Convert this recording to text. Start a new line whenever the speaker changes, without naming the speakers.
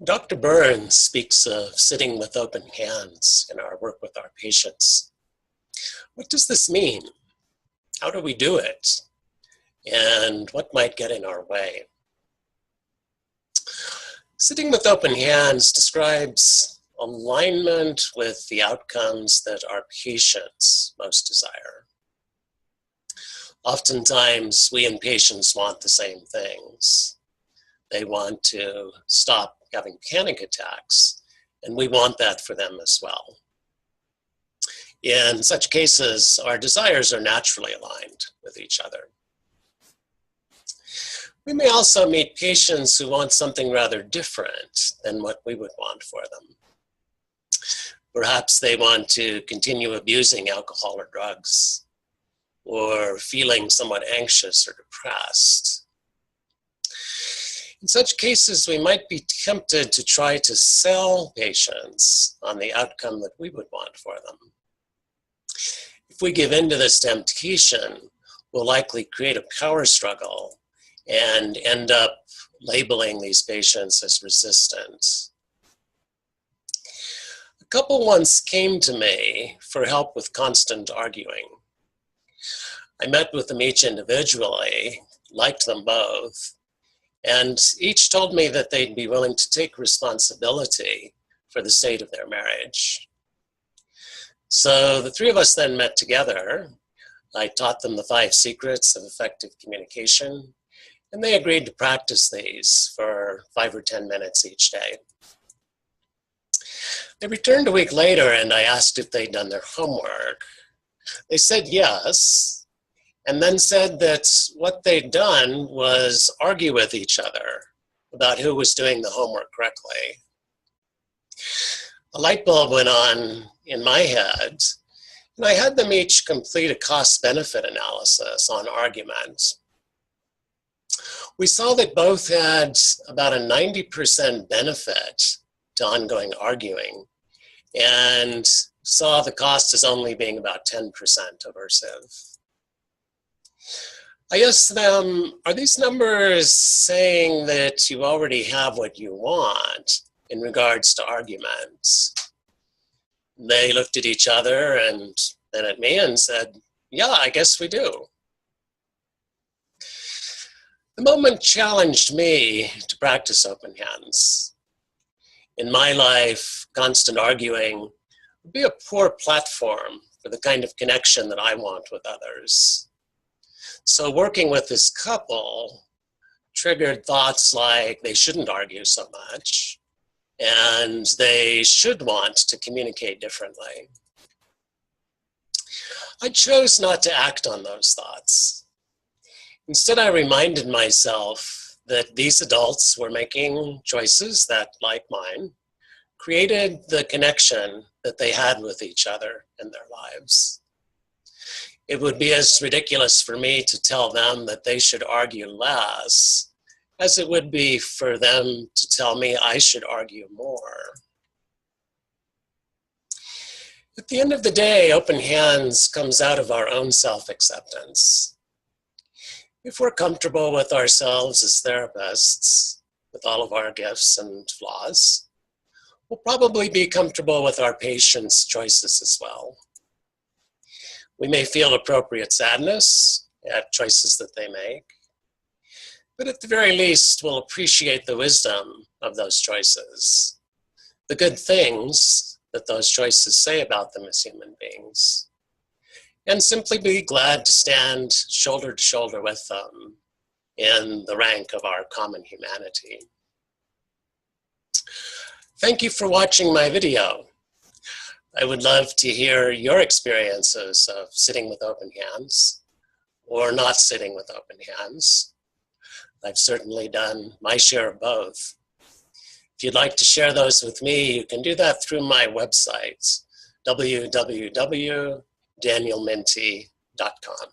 Dr. Burns speaks of sitting with open hands in our work with our patients. What does this mean? How do we do it? And what might get in our way? Sitting with open hands describes alignment with the outcomes that our patients most desire. Oftentimes, we and patients want the same things. They want to stop having panic attacks, and we want that for them as well. In such cases, our desires are naturally aligned with each other. We may also meet patients who want something rather different than what we would want for them. Perhaps they want to continue abusing alcohol or drugs, or feeling somewhat anxious or depressed. In such cases, we might be tempted to try to sell patients on the outcome that we would want for them. If we give in to this temptation, we'll likely create a power struggle and end up labeling these patients as resistant. A couple once came to me for help with constant arguing. I met with them each individually, liked them both, and each told me that they'd be willing to take responsibility for the state of their marriage. So the three of us then met together. I taught them the 5 secrets of effective communication, and they agreed to practice these for 5 or 10 minutes each day. They returned a week later and I asked if they'd done their homework. They said yes, and then said that what they'd done was argue with each other about who was doing the homework correctly. A light bulb went on in my head, and I had them each complete a cost-benefit analysis on argument. We saw that both had about a 90% benefit to ongoing arguing, and saw the cost as only being about 10% aversive. I asked them, are these numbers saying that you already have what you want in regards to arguments? They looked at each other and then at me and said, yeah, I guess we do. The moment challenged me to practice open hands. In my life, constant arguing would be a poor platform for the kind of connection that I want with others. So working with this couple triggered thoughts like they shouldn't argue so much, and they should want to communicate differently. I chose not to act on those thoughts. Instead, I reminded myself that these adults were making choices that, like mine, created the connection that they had with each other in their lives. It would be as ridiculous for me to tell them that they should argue less as it would be for them to tell me I should argue more. At the end of the day, open hands comes out of our own self-acceptance. If we're comfortable with ourselves as therapists, with all of our gifts and flaws, we'll probably be comfortable with our patients' choices as well. We may feel appropriate sadness at choices that they make, but at the very least, we'll appreciate the wisdom of those choices, the good things that those choices say about them as human beings, and simply be glad to stand shoulder to shoulder with them in the rank of our common humanity. Thank you for watching my video. I would love to hear your experiences of sitting with open hands or not sitting with open hands. I've certainly done my share of both. If you'd like to share those with me, you can do that through my website, www.danielminty.com.